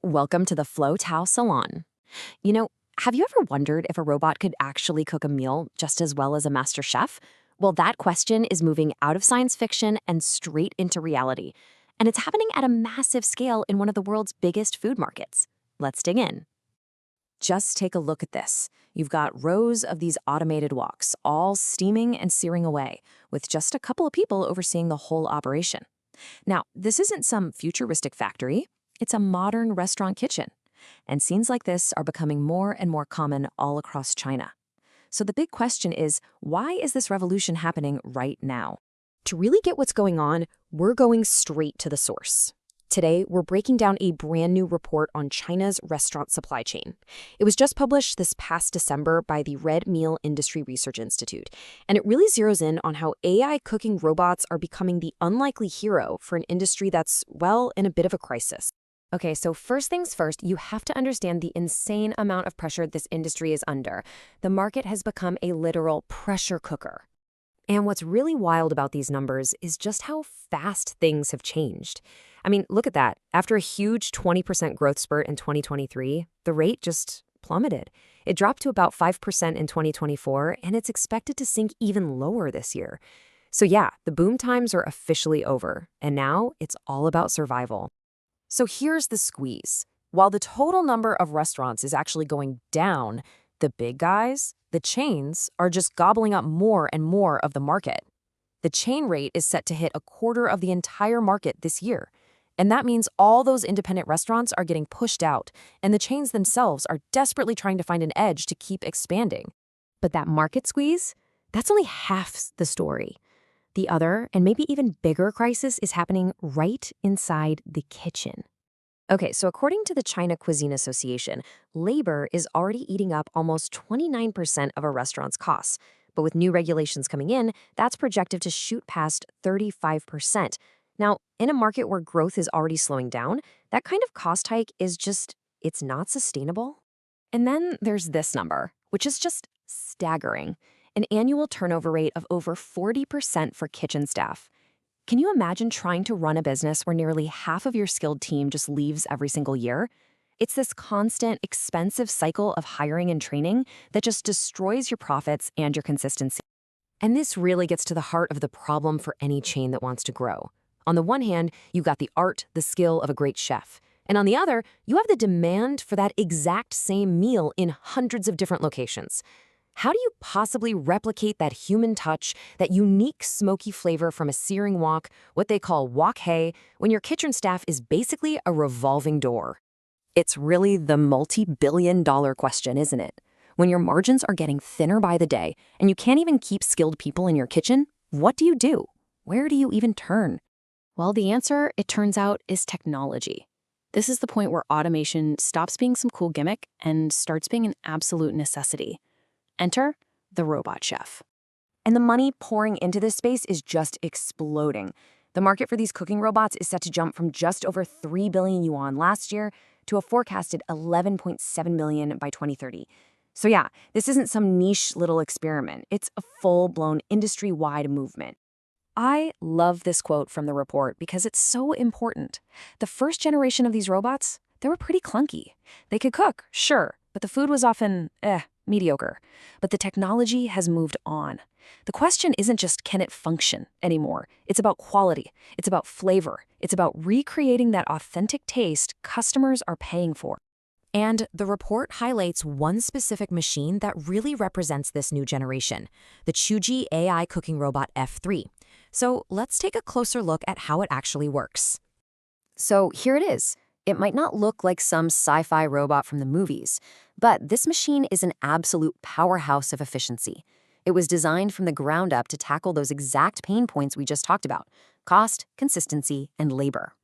Welcome to the Flow Tao Salon. You know, have you ever wondered if a robot could actually cook a meal just as well as a master chef? Well, that question is moving out of science fiction and straight into reality. And it's happening at a massive scale in one of the world's biggest food markets. Let's dig in. Just take a look at this. You've got rows of these automated woks, all steaming and searing away, with just a couple of people overseeing the whole operation. Now, this isn't some futuristic factory. It's a modern restaurant kitchen. And scenes like this are becoming more and more common all across China. So the big question is, why is this revolution happening right now? To really get what's going on, we're going straight to the source. Today, we're breaking down a brand new report on China's restaurant supply chain. It was just published this past December by the Red Meal Industry Research Institute, and it really zeroes in on how AI cooking robots are becoming the unlikely hero for an industry that's, well, in a bit of a crisis. Okay, so first things first, you have to understand the insane amount of pressure this industry is under. The market has become a literal pressure cooker. And what's really wild about these numbers is just how fast things have changed. I mean, look at that. After a huge 20% growth spurt in 2023, the rate just plummeted. It dropped to about 5% in 2024, and it's expected to sink even lower this year. So yeah, the boom times are officially over, and now it's all about survival. So here's the squeeze. While the total number of restaurants is actually going down, the big guys, the chains, are just gobbling up more and more of the market. The chain rate is set to hit a quarter of the entire market this year. And that means all those independent restaurants are getting pushed out, and the chains themselves are desperately trying to find an edge to keep expanding. But that market squeeze, that's only half the story. The other, and maybe even bigger crisis is happening right inside the kitchen. Okay, so according to the China Cuisine Association, labor is already eating up almost 29% of a restaurant's costs. But with new regulations coming in, that's projected to shoot past 35%. Now, in a market where growth is already slowing down, that kind of cost hike is just, it's not sustainable. And then there's this number, which is just staggering. An annual turnover rate of over 40% for kitchen staff. Can you imagine trying to run a business where nearly half of your skilled team just leaves every single year? It's this constant, expensive cycle of hiring and training that just destroys your profits and your consistency. And this really gets to the heart of the problem for any chain that wants to grow. On the one hand, you've got the art, the skill of a great chef. And on the other, you have the demand for that exact same meal in hundreds of different locations. How do you possibly replicate that human touch, that unique smoky flavor from a searing wok, what they call wok hay, when your kitchen staff is basically a revolving door? It's really the multi-billion-dollar question, isn't it? When your margins are getting thinner by the day and you can't even keep skilled people in your kitchen, what do you do? Where do you even turn? Well, the answer, it turns out, is technology. This is the point where automation stops being some cool gimmick and starts being an absolute necessity. Enter the robot chef. And the money pouring into this space is just exploding. The market for these cooking robots is set to jump from just over 3 billion yuan last year to a forecasted 11.7 million by 2030. So yeah, this isn't some niche little experiment. It's a full-blown industry-wide movement. I love this quote from the report because it's so important. The first generation of these robots, they were pretty clunky. They could cook, sure, but the food was often, mediocre. But the technology has moved on. The question isn't just can it function anymore. It's about quality. It's about flavor. It's about recreating that authentic taste customers are paying for. And the report highlights one specific machine that really represents this new generation, the Chuji AI Cooking Robot-F3. So let's take a closer look at how it actually works. So here it is. It might not look like some sci-fi robot from the movies, but this machine is an absolute powerhouse of efficiency. It was designed from the ground up to tackle those exact pain points we just talked about: cost, consistency, and labor.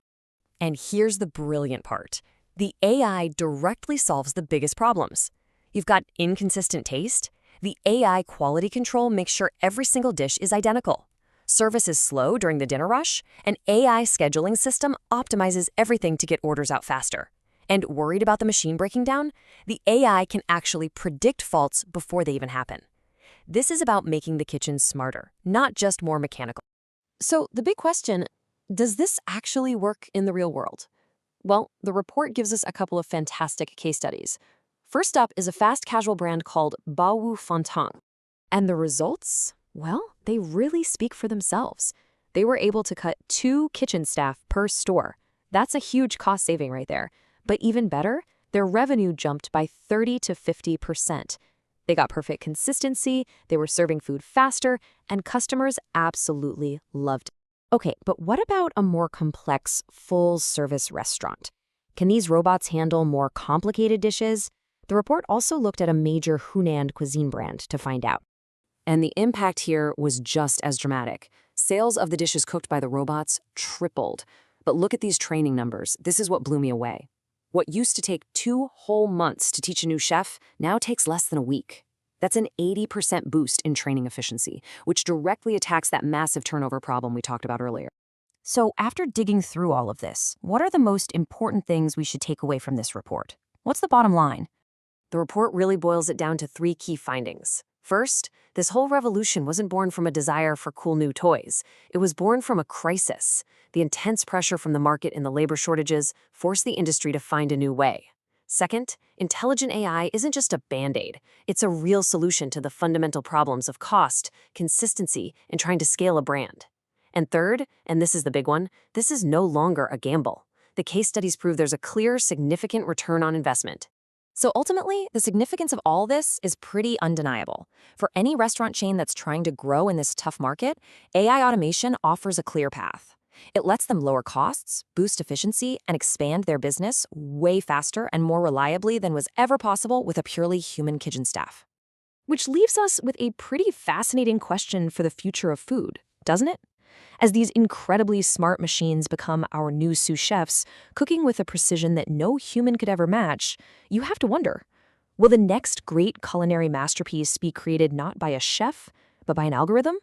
And here's the brilliant part. The AI directly solves the biggest problems. You've got inconsistent taste. The AI quality control makes sure every single dish is identical. Service is slow during the dinner rush. An AI scheduling system optimizes everything to get orders out faster. And worried about the machine breaking down? The AI can actually predict faults before they even happen. This is about making the kitchen smarter, not just more mechanical. So the big question, does this actually work in the real world? Well, the report gives us a couple of fantastic case studies. First up is a fast casual brand called Baowu Fantang. And the results? Well, they really speak for themselves. They were able to cut 2 kitchen staff per store. That's a huge cost saving right there. But even better, their revenue jumped by 30 to 50%. They got perfect consistency, they were serving food faster, and customers absolutely loved it. Okay, but what about a more complex, full-service restaurant? Can these robots handle more complicated dishes? The report also looked at a major Hunan cuisine brand to find out. And the impact here was just as dramatic. Sales of the dishes cooked by the robots tripled. But look at these training numbers. This is what blew me away. What used to take 2 whole months to teach a new chef now takes less than a week. That's an 80% boost in training efficiency, which directly attacks that massive turnover problem we talked about earlier. So after digging through all of this, what are the most important things we should take away from this report? What's the bottom line? The report really boils it down to 3 key findings. First, this whole revolution wasn't born from a desire for cool new toys. It was born from a crisis. The intense pressure from the market and the labor shortages forced the industry to find a new way. Second, intelligent AI isn't just a band-aid. It's a real solution to the fundamental problems of cost, consistency, and trying to scale a brand. And third, and this is the big one, this is no longer a gamble. The case studies prove there's a clear, significant return on investment. So ultimately, the significance of all this is pretty undeniable. For any restaurant chain that's trying to grow in this tough market, AI automation offers a clear path. It lets them lower costs, boost efficiency, and expand their business way faster and more reliably than was ever possible with a purely human kitchen staff. Which leaves us with a pretty fascinating question for the future of food, doesn't it? As these incredibly smart machines become our new sous chefs, cooking with a precision that no human could ever match, you have to wonder, will the next great culinary masterpiece be created not by a chef, but by an algorithm?